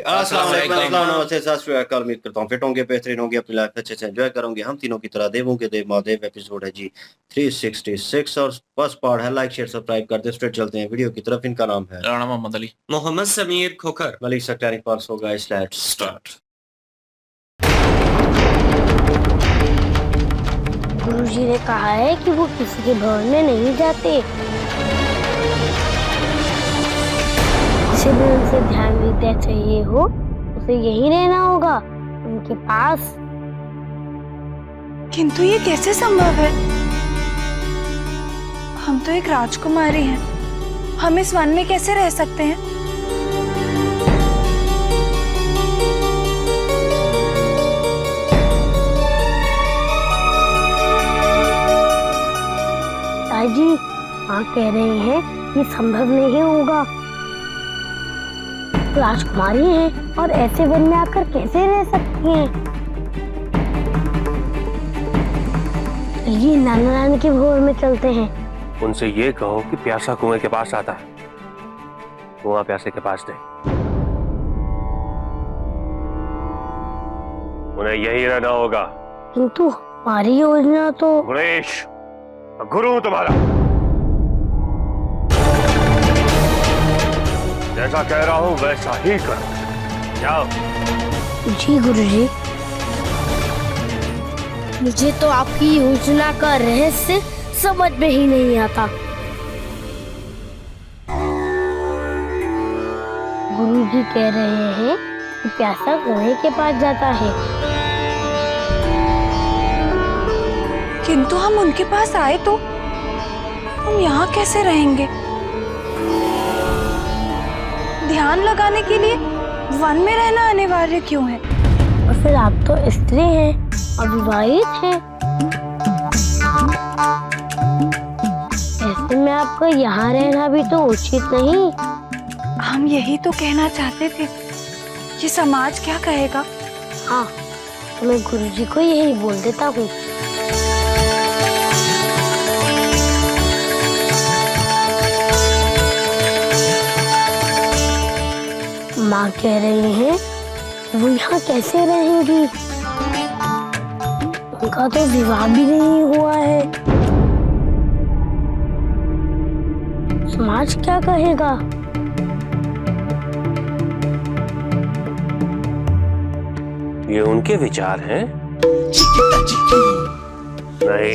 अस्सलाम वालेकुम। नमस्ते, सत श्री अकाल। उम्मीद करता हूँ फिट होंगे, बेहतरीन होंगे, अपनी लाइफ अच्छे से एंजॉय करोगे। हम तीनों की तरह देवों के देव महादेव एपिसोड है जी 366 और फर्स्ट पार्ट है। लाइक शेयर सब्सक्राइब करते स्ट्रेट चलते हैं वीडियो की तरफ। इनका नाम है राणा मोहम्मद अली, मोहम्मद समीर खोखर, मलिक सक्टारी पास होगा। Let's start. गुरुजी ने कहा है कि वो किसी के भवन में नहीं जाते। जिसे भी उनसे ध्यान विद्या चाहिए हो उसे यहीं रहना होगा, उनके पास। किंतु ये कैसे संभव है? हम तो एक राजकुमारी हैं, हम इस वन में कैसे रह सकते हैं? ताजी माँ कह रहे हैं ये संभव नहीं होगा। राजकुमारी हैं और ऐसे वन में आकर कैसे रह सकती हैं? ये नाना नानी के भवन में चलते हैं। उनसे ये कहो कि प्यासा कुएं के पास आता है, कुआं प्यासे के पास नहीं। उन्हें यही रहना होगा। किंतु हमारी योजना तो। गुरेश, गुरु हूं तुम्हारा। जैसा कह रहा हूं वैसा ही करो। जाओ। जी गुरुजी। मुझे तो आपकी योजना का रहस्य समझ में ही नहीं आता। गुरुजी कह रहे हैं कि प्यासा कुएं के पास जाता है। किंतु हम उनके पास आए तो हम यहाँ कैसे रहेंगे? ध्यान लगाने के लिए वन में रहना अनिवार्य क्यों है? और फिर आप तो स्त्री हैं, अविवाहित हैं। ऐसे में आपका यहाँ रहना भी तो उचित नहीं। हम यही तो कहना चाहते थे कि समाज क्या कहेगा। हाँ, तो मैं गुरुजी को यही बोल देता हूँ। माँ कह रही हैं वो यहाँ कैसे रहेंगी? उनका तो विवाह भी नहीं हुआ है। समाज क्या कहेगा? ये उनके विचार हैं। नहीं,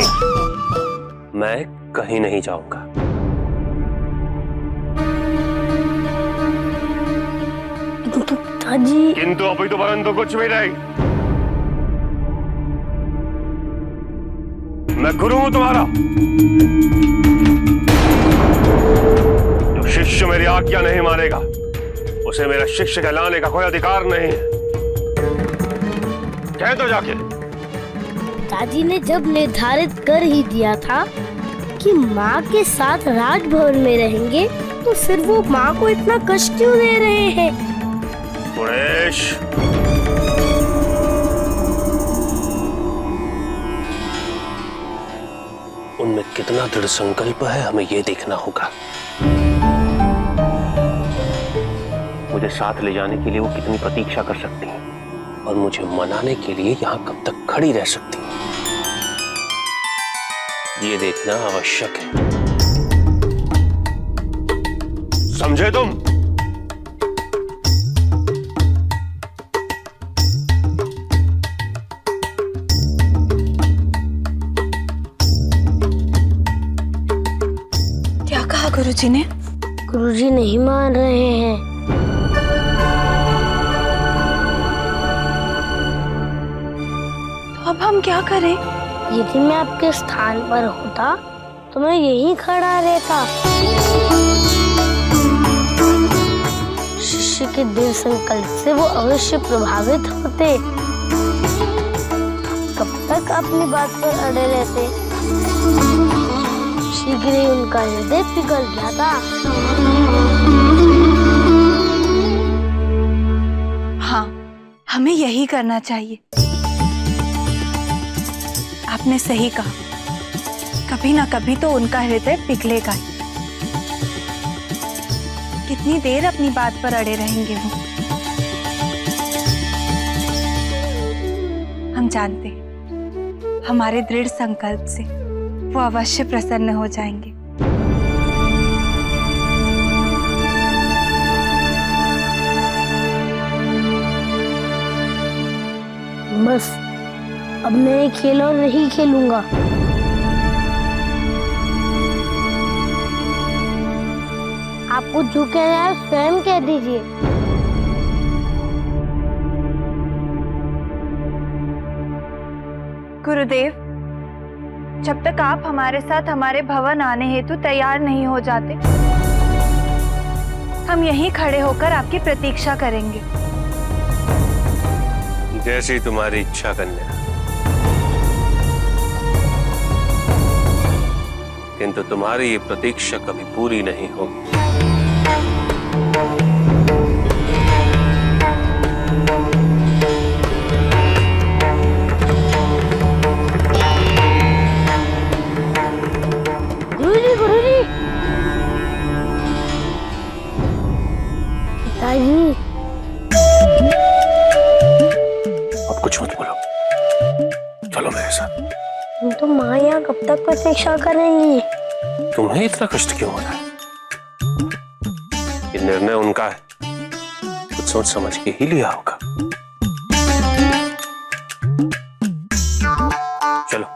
मैं कहीं नहीं जाऊंगा। जी किंतु अभी तो परंतु कुछ भी नहीं। मैं गुरु हूं तुम्हारा। जो शिष्य मेरी आज्ञा नहीं मानेगा उसे मेरा शिष्य कहलाने का कोई अधिकार नहीं है। कह दो जाके। पिताजी ने जब निर्धारित कर ही दिया था कि माँ के साथ राजभवन में रहेंगे, तो फिर वो माँ को इतना कष्ट क्यों दे रहे हैं? गुरेश, उनमें कितना दृढ़ संकल्प है हमें ये देखना होगा। मुझे साथ ले जाने के लिए वो कितनी प्रतीक्षा कर सकती हैं और मुझे मनाने के लिए यहाँ कब तक खड़ी रह सकती हैं, ये देखना आवश्यक है। समझे तुम? गुरुजी ने? गुरुजी नहीं मान रहे हैं। तो अब हम क्या करें? यदि मैं आपके स्थान पर होता तो मैं यहीं खड़ा रहता। शिष्य के दृढ़ संकल्प से वो अवश्य प्रभावित होते। कब तक अपनी बात पर अड़े रहते? शीघ्र ही उनका हृदय पिघल गया था। हाँ, हमें यही करना चाहिए। आपने सही कहा, कभी ना कभी तो उनका हृदय पिघलेगा ही। कितनी देर अपनी बात पर अड़े रहेंगे वो? हम जानते हैं हमारे दृढ़ संकल्प से वो अवश्य प्रसन्न हो जाएंगे। बस अब मैं ये खेल और नहीं खेलूंगा। आपको जो कहना है स्वयं कह दीजिए। गुरुदेव, जब तक आप हमारे साथ हमारे भवन आने हेतु तैयार नहीं हो जाते, हम यहीं खड़े होकर आपकी प्रतीक्षा करेंगे। जैसी तुम्हारी इच्छा कन्या, किंतु तुम्हारी ये प्रतीक्षा कभी पूरी नहीं होगी। गुरुजी, गुरुजी, पिताजी, अब कुछ मत बोलो, चलो मेरे साथ। तो माँ यहाँ कब तक प्रतीक्षा करेंगी? तुम्हें इतना कष्ट क्यों हो रहा है? ये निर्णय उनका है, कुछ सोच समझ के ही लिया होगा। चलो।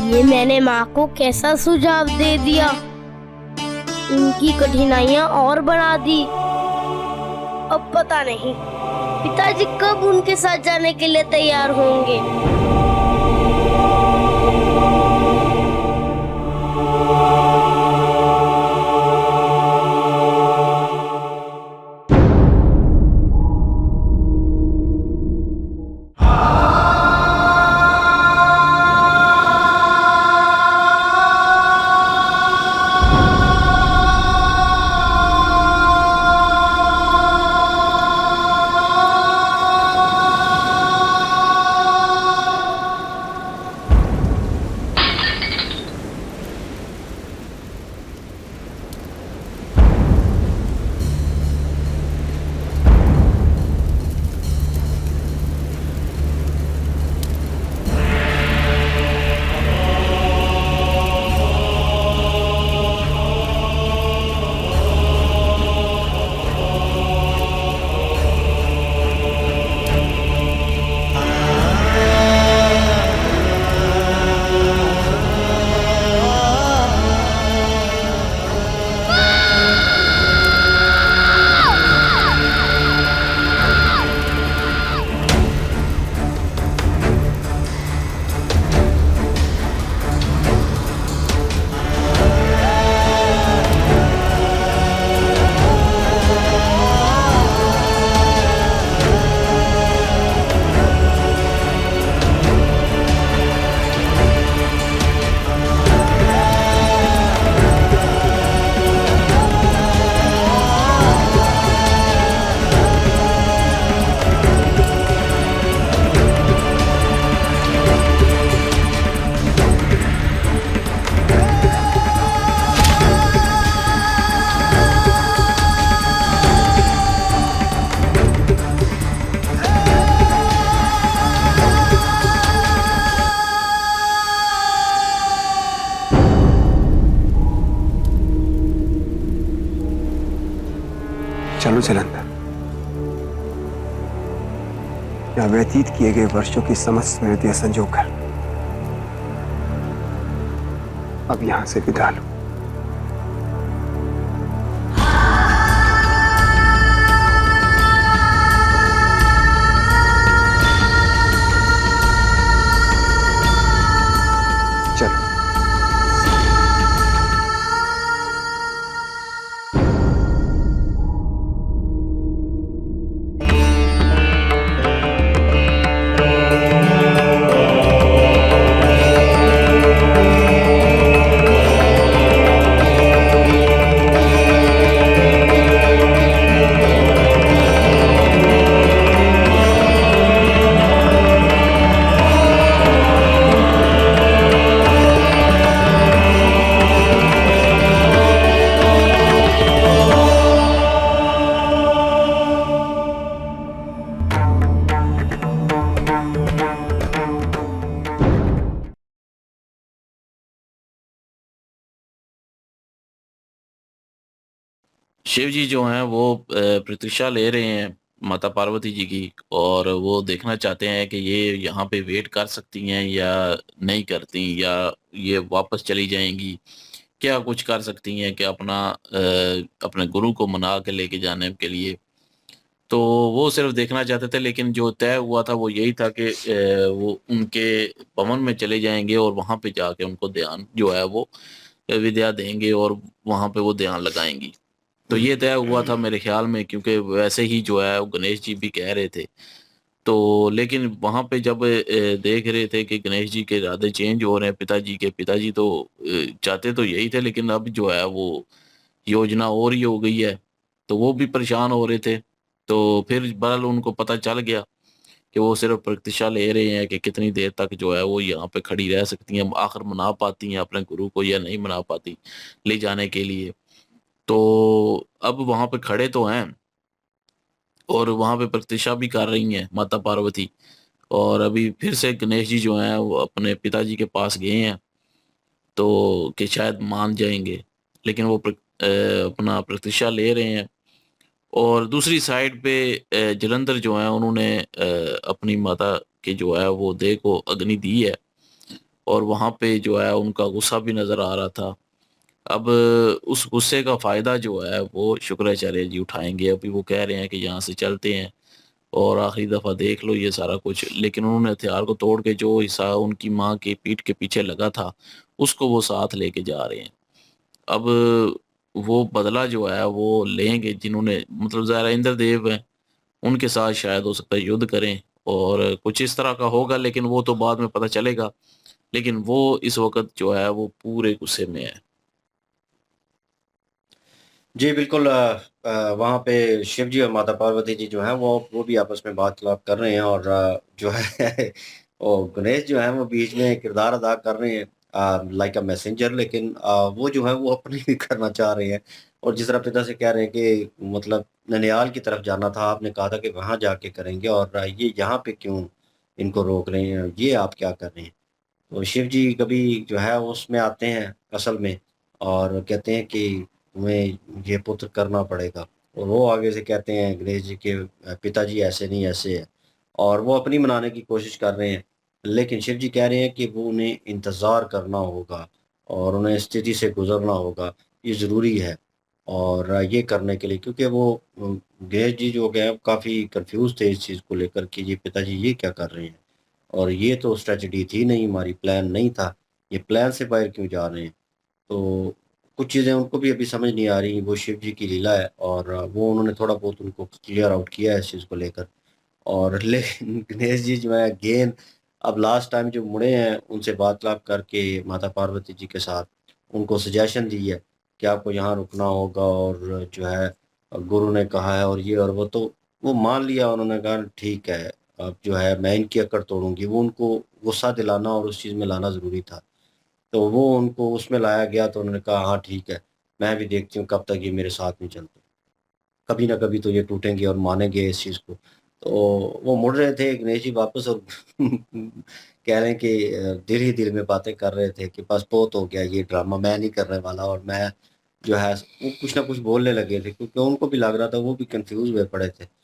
ये मैंने माँ को कैसा सुझाव दे दिया, उनकी कठिनाइयाँ और बढ़ा दी। अब पता नहीं पिताजी कब उनके साथ जाने के लिए तैयार होंगे। चलो जलंधर, या व्यतीत किए गए वर्षों की समस्त स्मृतियां संजोकर अब यहां से विदा लो। चलो। शिव जी जो हैं वो प्रतीक्षा ले रहे हैं माता पार्वती जी की, और वो देखना चाहते हैं कि ये यहाँ पे वेट कर सकती हैं या नहीं करती, या ये वापस चली जाएंगी, क्या कुछ कर सकती हैं कि अपने गुरु को मना के लेके जाने के लिए। तो वो सिर्फ देखना चाहते थे, लेकिन जो तय हुआ था वो यही था कि वो उनके भवन में चले जाएंगे और वहां पे जाके उनको ध्यान जो है वो विद्या देंगे और वहां पे वो ध्यान लगाएंगी। तो ये तय हुआ था मेरे ख्याल में, क्योंकि वैसे ही जो है वो गणेश जी भी कह रहे थे। तो लेकिन वहां पे जब देख रहे थे कि गणेश जी के इरादे चेंज हो रहे हैं, पिताजी तो चाहते तो यही थे, लेकिन अब जो है वो योजना और ही हो गई है, तो वो भी परेशान हो रहे थे। तो फिर बहरहाल उनको पता चल गया कि वो सिर्फ प्रतीक्षा ले रहे हैं कि कितनी देर तक जो है वो यहाँ पे खड़ी रह सकती हैं, आखिर मना पाती हैं अपने गुरु को या नहीं मना पाती ले जाने के लिए। तो अब वहां पे खड़े तो हैं और वहां पे प्रतीक्षा भी कर रही हैं माता पार्वती, और अभी फिर से गणेश जी जो हैं वो अपने पिताजी के पास गए हैं तो कि शायद मान जाएंगे, लेकिन वो अपना प्रतीक्षा ले रहे हैं। और दूसरी साइड पे जलंधर जो है उन्होंने अपनी माता के जो है वो देह को अग्नि दी है, और वहां पे जो है उनका गुस्सा भी नजर आ रहा था। अब उस गुस्से का फायदा जो है वो शुक्राचार्य जी उठाएंगे। अभी वो कह रहे हैं कि यहाँ से चलते हैं और आखिरी दफा देख लो ये सारा कुछ, लेकिन उन्होंने हथियार को तोड़ के जो हिस्सा उनकी माँ के पीठ के पीछे लगा था उसको वो साथ लेके जा रहे हैं। अब वो बदला जो है वो लेंगे, जिन्होंने मतलब ज़रा इंद्रदेव हैं उनके साथ शायद हो सकता है युद्ध करें, और कुछ इस तरह का होगा, लेकिन वो तो बाद में पता चलेगा। लेकिन वो इस वक्त जो है वो पूरे गुस्से में है। जी बिल्कुल। वहाँ पे शिव जी और माता पार्वती जी जो हैं वो भी आपस में बात कर रहे हैं, और जो है वो गणेश जो है वो बीच में किरदार अदा कर रहे हैं लाइक अ मैसेंजर, लेकिन वो जो है वो अपनी भी करना चाह रहे हैं। और जिस तरह पिता से कह रहे हैं कि मतलब ननिहाल की तरफ जाना था, आपने कहा था कि वहाँ जाके करेंगे, और ये यहाँ पे क्यों इनको रोक रहे हैं, ये आप क्या कर रहे हैं। तो शिव जी कभी जो है उसमें आते हैं असल में, और कहते हैं कि तुम्हें ये पुत्र करना पड़ेगा। और वो आगे से कहते हैं गणेश जी के पिताजी ऐसे नहीं ऐसे है, और वो अपनी मनाने की कोशिश कर रहे हैं। लेकिन शिव जी कह रहे हैं कि वो उन्हें इंतज़ार करना होगा और उन्हें स्थिति से गुजरना होगा, ये ज़रूरी है। और ये करने के लिए क्योंकि वो गणेश जी जो गए काफ़ी कंफ्यूज थे इस चीज़ को लेकर कि ये पिताजी ये क्या कर रहे हैं, और ये तो स्ट्रेटजी थी नहीं, हमारी प्लान नहीं था, ये प्लान से बाहर क्यों जा रहे हैं। तो कुछ चीज़ें उनको भी अभी समझ नहीं आ रही, वो शिव जी की लीला है, और वो उन्होंने थोड़ा बहुत उनको क्लियर आउट किया है इस चीज़ को लेकर। और लेकिन गणेश जी जो है अगेन अब लास्ट टाइम जो मुड़े हैं उनसे वार्तालाप करके माता पार्वती जी के साथ, उनको सजेशन दी है कि आपको यहाँ रुकना होगा, और जो है गुरु ने कहा है और ये और वो, तो वो मान लिया। उन्होंने कहा ठीक है, अब जो है मैं इनकी अकड़ तोड़ूँगी। वो उनको गुस्सा दिलाना और उस चीज़ में लाना ज़रूरी था। तो वो उनको उसमें लाया गया, तो उन्होंने कहा हाँ ठीक है, मैं भी देखती हूँ कब तक ये मेरे साथ नहीं चलते। कभी ना कभी तो ये टूटेंगे और मानेंगे इस चीज़ को। तो वो मुड़ रहे थे गणेश जी वापस, और कह रहे हैं कि दिल ही दिल में बातें कर रहे थे कि बस बहुत हो गया ये ड्रामा, मैं नहीं करने वाला। और मैं जो है वो कुछ ना कुछ बोलने लगे थे, क्योंकि उनको भी लग रहा था, वो भी कन्फ्यूज़ हुए पड़े थे।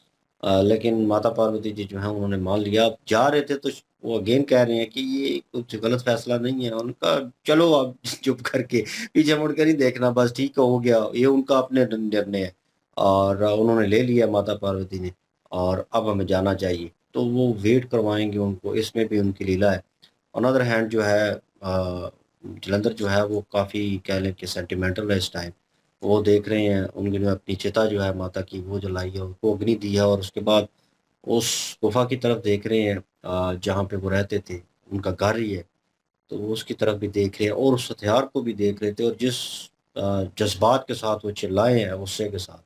लेकिन माता पार्वती जी जो हैं उन्होंने मान लिया। अब जा रहे थे तो वो अगेन कह रहे हैं कि ये कुछ गलत फैसला नहीं है। उनका चलो आप चुप करके पीछे मुड़ कर नहीं देखना, बस ठीक हो गया, ये उनका अपने निर्णय है, और उन्होंने ले लिया माता पार्वती ने, और अब हमें जाना चाहिए। तो वो वेट करवाएंगे उनको, इसमें भी उनकी लीला है। ऑन अदर हैंड जो है जलंधर जो है वो काफ़ी कह लें कि सेंटिमेंटल है इस टाइम। वो देख रहे हैं उनकी जो अपनी चिता जो है माता की वो जलाई है, उनको अग्नि दी है, और उसके बाद उस गुफा की तरफ देख रहे हैं जहाँ पे वो रहते थे, उनका घर ही है। तो वो उसकी तरफ भी देख रहे हैं और उस हथियार को भी देख रहे थे, और जिस जज्बात के साथ वो चिल्लाए हैं गुस्से के साथ,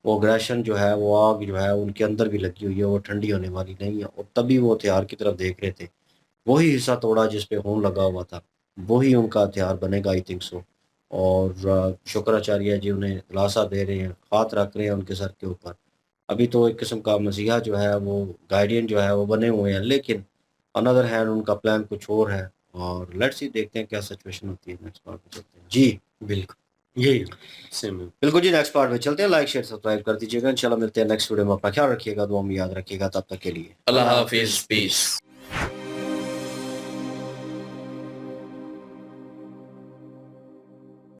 वो अग्रेशन जो है, वो आग जो है उनके अंदर भी लगी हुई है, वो ठंडी होने वाली नहीं है। और तभी वो हथियार की तरफ देख रहे थे, वही हिस्सा तोड़ा जिस पे खून लगा हुआ था, वही उनका हथियार बनेगा, आई थिंक सो। और शुक्राचार्य जी उन्हें दिलासा दे रहे हैं, हाथ रख रहे हैं उनके सर के ऊपर। अभी तो एक किस्म का मसीहा जो है वो गार्डियन जो है वो बने हुए हैं, लेकिन अनदर हैंड उनका प्लान कुछ और है। और लेट्स सी देखते हैं क्या सिचुएशन होती है नेक्स्ट पार्ट में। चलते हैं जी। बिल्कुल। यही सेम है। बिल्कुल जी, नेक्स्ट पार्ट में चलते हैं। लाइक शेयर सब्सक्राइब कर दीजिएगा। इंशाल्लाह मिलते हैं नेक्स्ट वीडियो में। अपना ख्याल रखिएगा, दुआ में याद रखिएगा। तब तक के लिए अल्लाह हाफिज, पीस।